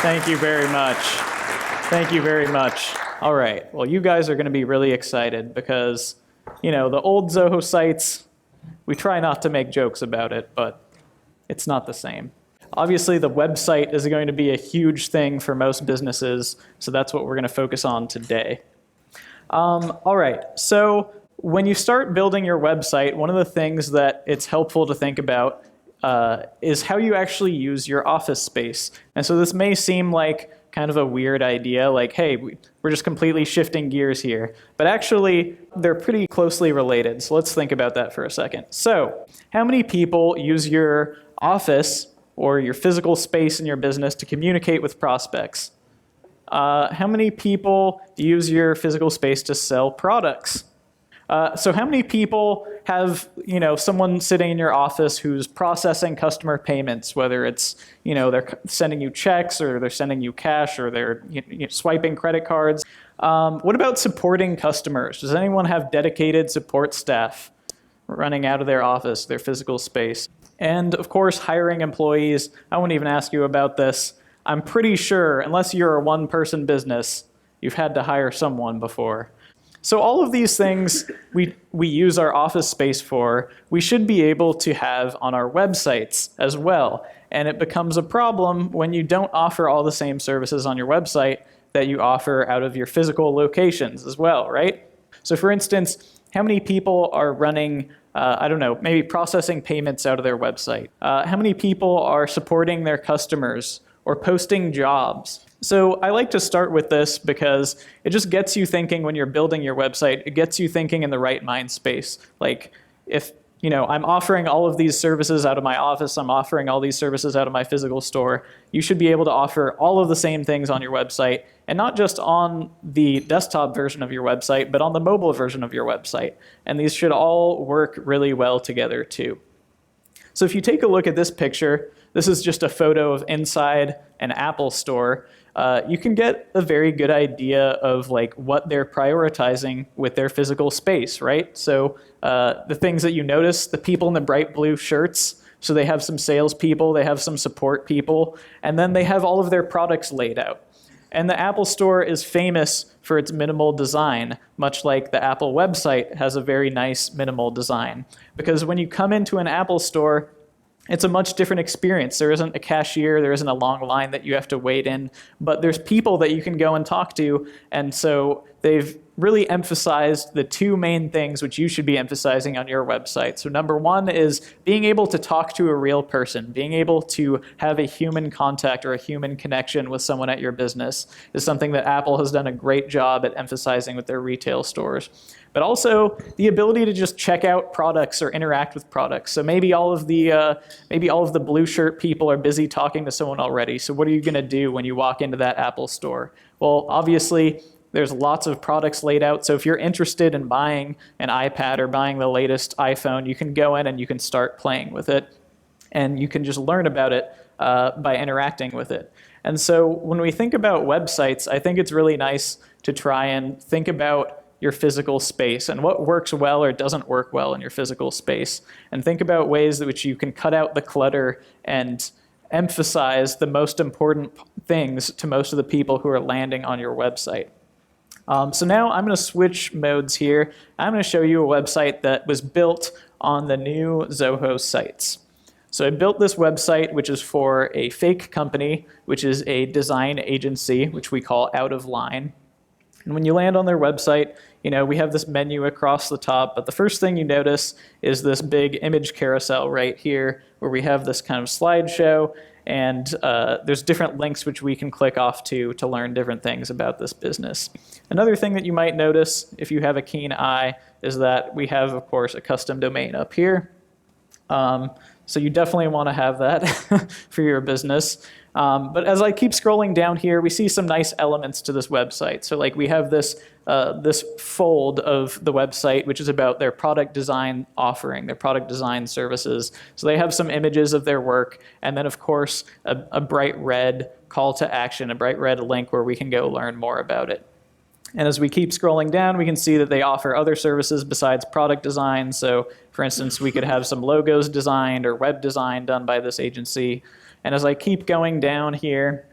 Thank you very much. Thank you very much. All right. Well, you guys are going to be really excited because, the old Zoho sites, we try not to make jokes about it, but it's not the same. Obviously, the website is going to be a huge thing for most businesses, so that's what we're going to focus on today. All right. So when you start building your website, one of the things that it's helpful to think about is how you actually use your office space. And so this may seem like kind of a weird idea, like, hey, we're just completely shifting gears here. But actually, they're pretty closely related. So let's think about that for a second. So how many people use your office or your physical space in your business to communicate with prospects? How many people use your physical space to sell products? So how many people have, someone sitting in your office who's processing customer payments, whether it's, they're sending you checks or they're sending you cash or they're swiping credit cards? What about supporting customers? Does anyone have dedicated support staff running out of their office, their physical space? And of course, hiring employees. I won't even ask you about this. I'm pretty sure, unless you're a one-person business, you've had to hire someone before. So all of these things we use our office space for, we should be able to have on our websites as well. And it becomes a problem when you don't offer all the same services on your website that you offer out of your physical locations as well, right? So for instance, how many people are running, maybe processing payments out of their website? How many people are supporting their customers or posting jobs? So I like to start with this because it just gets you thinking when you're building your website. It gets you thinking in the right mind space. Like if, I'm offering all of these services out of my office, I'm offering all these services out of my physical store, you should be able to offer all of the same things on your website, and not just on the desktop version of your website, but on the mobile version of your website. And these should all work really well together too. So if you take a look at this picture, this is just a photo of inside an Apple store. You can get a very good idea of like what they're prioritizing with their physical space, right? So the things that you notice, the people in the bright blue shirts, so they have some salespeople, they have some support people, and then they have all of their products laid out. And the Apple Store is famous for its minimal design, much like the Apple website has a very nice minimal design. Because when you come into an Apple Store, it's a much different experience. There isn't a cashier, there isn't a long line that you have to wait in, but there's people that you can go and talk to, and so they've really emphasized the two main things which you should be emphasizing on your website. So number one is being able to talk to a real person, being able to have a human contact or a human connection with someone at your business is something that Apple has done a great job at emphasizing with their retail stores. But also the ability to just check out products or interact with products. So maybe all of the blue shirt people are busy talking to someone already. So what are you going to do when you walk into that Apple store? Well, obviously, there's lots of products laid out. So if you're interested in buying an iPad or buying the latest iPhone, you can go in and you can start playing with it. And you can just learn about it by interacting with it. And so when we think about websites, I think it's really nice to try and think about your physical space and what works well or doesn't work well in your physical space. And think about ways in which you can cut out the clutter and emphasize the most important things to most of the people who are landing on your website. So now I'm going to switch modes here. I'm going to show you a website that was built on the new Zoho sites. So I built this website, which is for a fake company, which is a design agency, which we call Out of Line. And when you land on their website, we have this menu across the top, but the first thing you notice is this big image carousel right here, where we have this kind of slideshow, and there's different links which we can click off to learn different things about this business. Another thing that you might notice, if you have a keen eye, is that we have, of course, a custom domain up here. So you definitely want to have that for your business. But as I keep scrolling down here, we see some nice elements to this website. So like we have this fold of the website, which is about their product design offering, their product design services. So they have some images of their work, and then of course a bright red call to action, a bright red link where we can go learn more about it. And as we keep scrolling down, we can see that they offer other services besides product design. So for instance, we could have some logos designed or web design done by this agency. And as I keep going down here,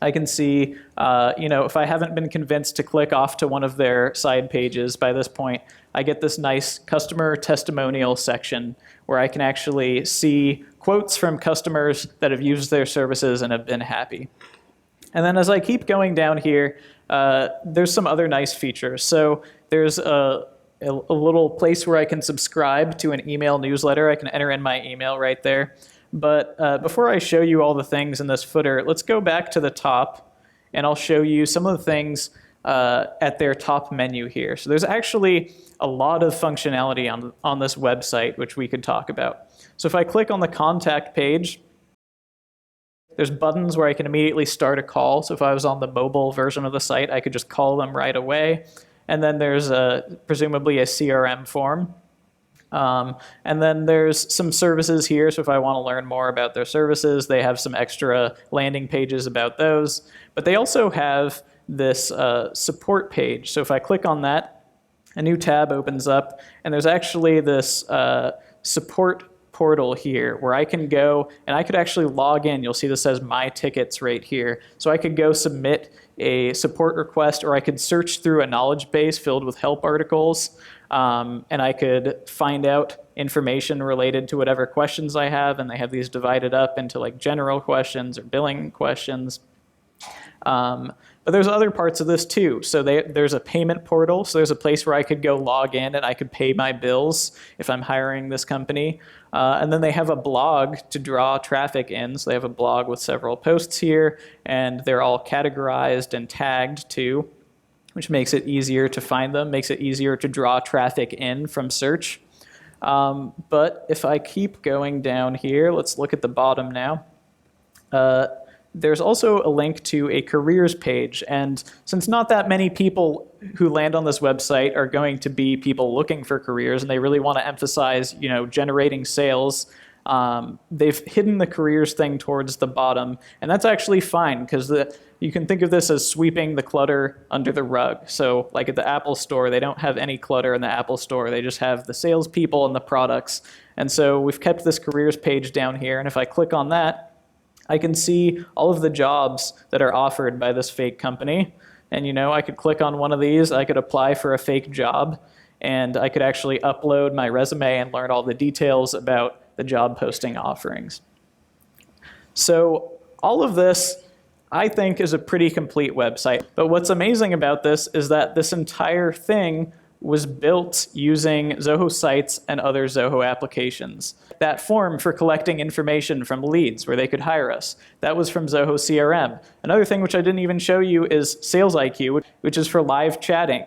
I can see, if I haven't been convinced to click off to one of their side pages by this point, I get this nice customer testimonial section where I can actually see quotes from customers that have used their services and have been happy. And then as I keep going down here, there's some other nice features. So there's a little place where I can subscribe to an email newsletter. I can enter in my email right there. But before I show you all the things in this footer, let's go back to the top, and I'll show you some of the things at their top menu here. So there's actually a lot of functionality on this website, which we could talk about. So if I click on the contact page, there's buttons where I can immediately start a call. So if I was on the mobile version of the site, I could just call them right away. And then there's presumably a CRM form. And then there's some services here. So if I want to learn more about their services, they have some extra landing pages about those. But they also have this support page. So if I click on that, a new tab opens up, and there's actually this support portal here where I can go and I could actually log in. You'll see this says My Tickets right here. So I could go submit a support request, or I could search through a knowledge base filled with help articles, and I could find out information related to whatever questions I have, and they have these divided up into like general questions or billing questions. But there's other parts of this too. So there's a payment portal. So there's a place where I could go log in and I could pay my bills if I'm hiring this company. And then they have a blog to draw traffic in. So they have a blog with several posts here, and they're all categorized and tagged too, which makes it easier to find them, makes it easier to draw traffic in from search. But if I keep going down here, let's look at the bottom now. There's also a link to a careers page, and since not that many people who land on this website are going to be people looking for careers, and they really want to emphasize, generating sales, they've hidden the careers thing towards the bottom, and that's actually fine because you can think of this as sweeping the clutter under the rug. So like at the Apple Store, they don't have any clutter in the Apple Store. They just have the salespeople and the products. And so we've kept this careers page down here, and if I click on that, I can see all of the jobs that are offered by this fake company. And I could click on one of these, I could apply for a fake job, and I could actually upload my resume and learn all the details about the job posting offerings. So all of this, I think, is a pretty complete website. But what's amazing about this is that this entire thing was built using Zoho Sites and other Zoho applications. That form for collecting information from leads where they could hire us, that was from Zoho CRM. Another thing which I didn't even show you is Sales IQ, which is for live chatting.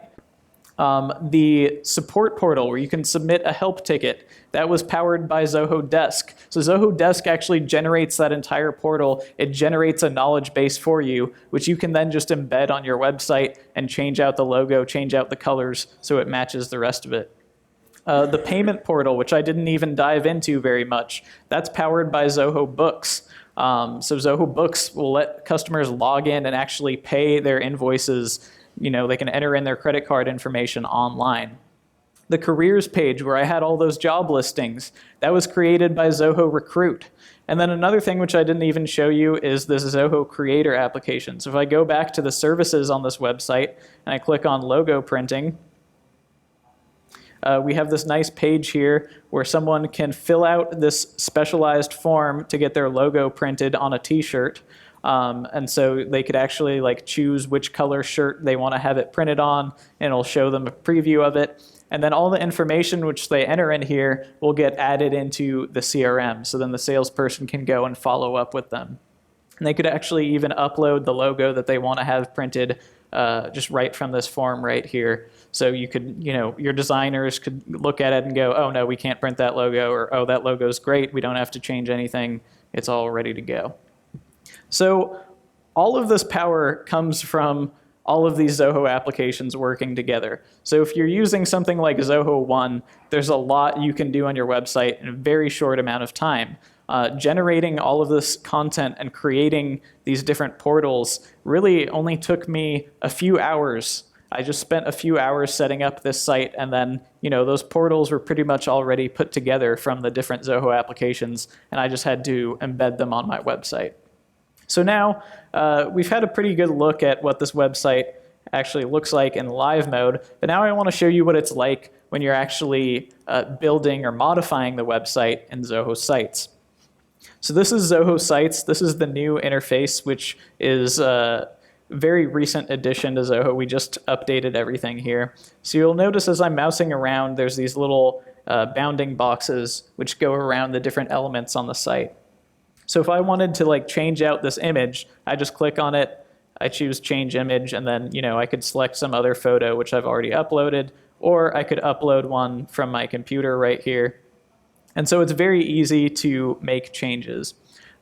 The support portal where you can submit a help ticket, that was powered by Zoho Desk. So Zoho Desk actually generates that entire portal. It generates a knowledge base for you, which you can then just embed on your website and change out the logo, change out the colors so it matches the rest of it. The payment portal, which I didn't even dive into very much, that's powered by Zoho Books. So Zoho Books will let customers log in and actually pay their invoices. They can enter in their credit card information online. The careers page where I had all those job listings, that was created by Zoho Recruit. And then another thing which I didn't even show you is this Zoho Creator application. So if I go back to the services on this website and I click on logo printing, we have this nice page here where someone can fill out this specialized form to get their logo printed on a t-shirt. And so they could actually choose which color shirt they want to have it printed on, and it'll show them a preview of it. And then all the information which they enter in here will get added into the CRM. So then the salesperson can go and follow up with them. And they could actually even upload the logo that they want to have printed just right from this form right here. So you could, your designers could look at it and go, oh no, we can't print that logo, or oh, that logo's great, we don't have to change anything, it's all ready to go. So all of this power comes from all of these Zoho applications working together. So if you're using something like Zoho One, there's a lot you can do on your website in a very short amount of time. Generating all of this content and creating these different portals really only took me a few hours. I just spent a few hours setting up this site, and then those portals were pretty much already put together from the different Zoho applications, and I just had to embed them on my website. So now we've had a pretty good look at what this website actually looks like in live mode, but now I want to show you what it's like when you're actually building or modifying the website in Zoho Sites. So this is Zoho Sites. This is the new interface, which is a very recent addition to Zoho. We just updated everything here. So you'll notice as I'm mousing around, there's these little bounding boxes which go around the different elements on the site. So if I wanted to change out this image, I just click on it, I choose change image, and then I could select some other photo which I've already uploaded, or I could upload one from my computer right here. And so it's very easy to make changes.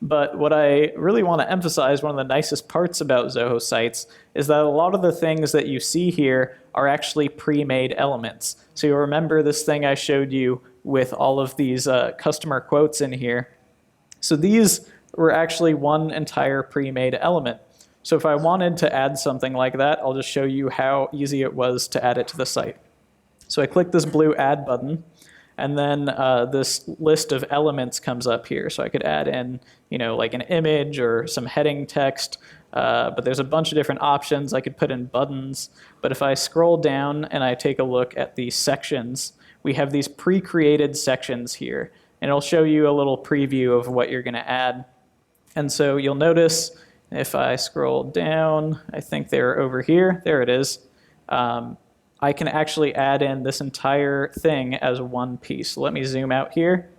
But what I really want to emphasize, one of the nicest parts about Zoho Sites, is that a lot of the things that you see here are actually pre-made elements. So you'll remember this thing I showed you with all of these customer quotes in here. So these were actually one entire pre-made element. So if I wanted to add something like that, I'll just show you how easy it was to add it to the site. So I click this blue add button, and then this list of elements comes up here. So I could add in, like an image or some heading text, but there's a bunch of different options. I could put in buttons, but if I scroll down and I take a look at the sections, we have these pre-created sections here, and it'll show you a little preview of what you're gonna add. And so you'll notice if I scroll down, I think they're over here, there it is. I can actually add in this entire thing as one piece. Let me zoom out here.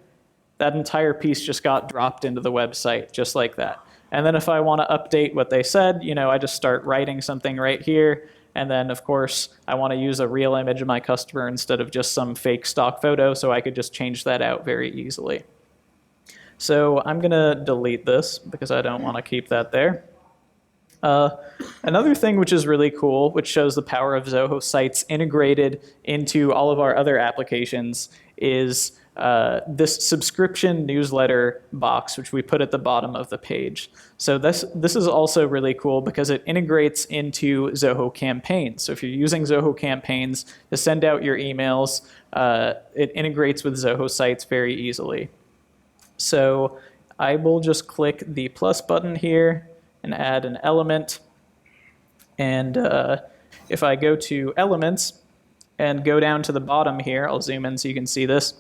That entire piece just got dropped into the website, just like that. And then if I want to update what they said, I just start writing something right here. And then, of course, I want to use a real image of my customer instead of just some fake stock photo, so I could just change that out very easily. So I'm going to delete this because I don't want to keep that there. Another thing which is really cool, which shows the power of Zoho Sites integrated into all of our other applications, is this subscription newsletter box, which we put at the bottom of the page. So this is also really cool because it integrates into Zoho Campaigns. So if you're using Zoho Campaigns to send out your emails, it integrates with Zoho Sites very easily. So I will just click the plus button here and add an element. And if I go to elements and go down to the bottom here, I'll zoom in so you can see this.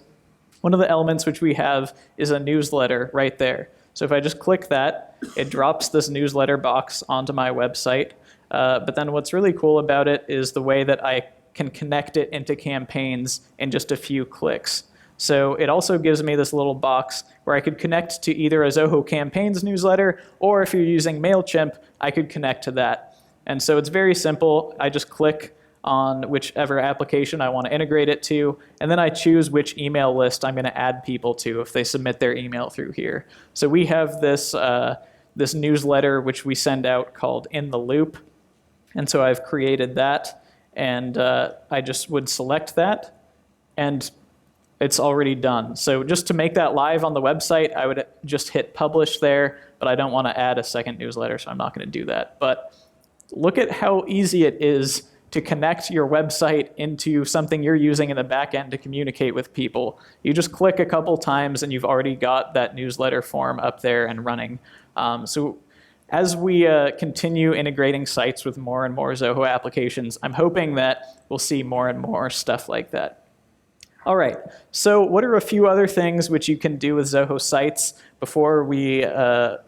One of the elements which we have is a newsletter right there. So if I just click that, it drops this newsletter box onto my website. But then what's really cool about it is the way that I can connect it into campaigns in just a few clicks. So it also gives me this little box where I could connect to either a Zoho Campaigns newsletter, or if you're using MailChimp, I could connect to that. And so it's very simple. I just click on whichever application I want to integrate it to, and then I choose which email list I'm going to add people to if they submit their email through here. So we have this, this newsletter which we send out called In the Loop, and so I've created that, and I just would select that, and it's already done. So just to make that live on the website, I would just hit publish there, but I don't want to add a second newsletter, so I'm not going to do that. But look at how easy it is to connect your website into something you're using in the back end to communicate with people. You just click a couple times and you've already got that newsletter form up there and running. So as we continue integrating sites with more and more Zoho applications, I'm hoping that we'll see more and more stuff like that. All right, so what are a few other things which you can do with Zoho Sites before we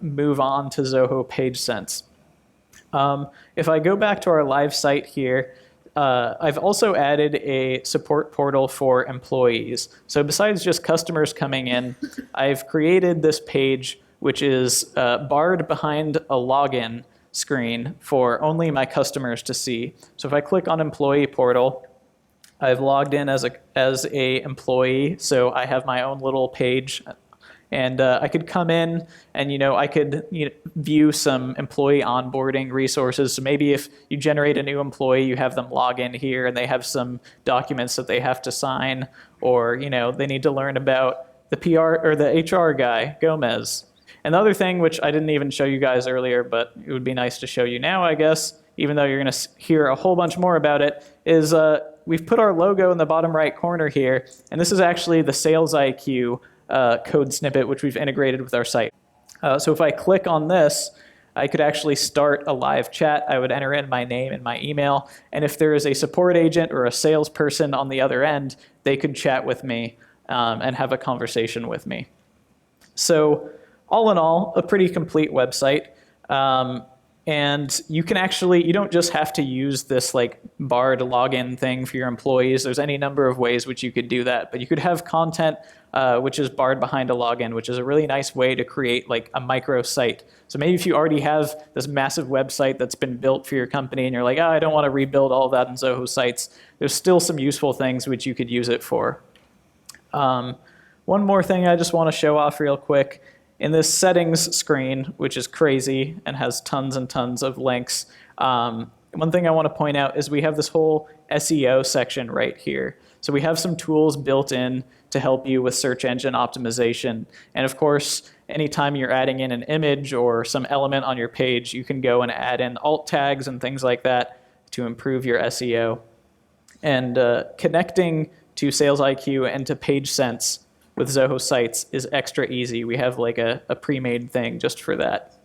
move on to Zoho PageSense? If I go back to our live site here, I've also added a support portal for employees. So besides just customers coming in, I've created this page which is barred behind a login screen for only my customers to see. So if I click on Employee Portal, I've logged in as a employee, so I have my own little page, and I could come in and I could view some employee onboarding resources. So maybe if you generate a new employee, you have them log in here and they have some documents that they have to sign, or they need to learn about the PR or the HR guy, Gomez. Another thing which I didn't even show you guys earlier, but it would be nice to show you now, I guess, even though you're going to hear a whole bunch more about it, is we've put our logo in the bottom right corner here, and this is actually the Sales IQ code snippet which we've integrated with our site. So if I click on this, I could actually start a live chat. I would enter in my name and my email, and if there is a support agent or a salesperson on the other end, they could chat with me and have a conversation with me. So all in all, a pretty complete website. And you can actually, you don't just have to use this like barred login thing for your employees. There's any number of ways which you could do that, but you could have content which is barred behind a login, which is a really nice way to create like a micro site. So maybe if you already have this massive website that's been built for your company and you're like, oh, I don't want to rebuild all of that in Zoho Sites, there's still some useful things which you could use it for. One more thing I just want to show off real quick. In this settings screen, which is crazy and has tons and tons of links, one thing I want to point out is we have this whole SEO section right here. So we have some tools built in to help you with search engine optimization. And of course, anytime you're adding in an image or some element on your page, you can go and add in alt tags and things like that to improve your SEO. And connecting to Sales IQ and to PageSense with Zoho Sites is extra easy. We have like a pre-made thing just for that.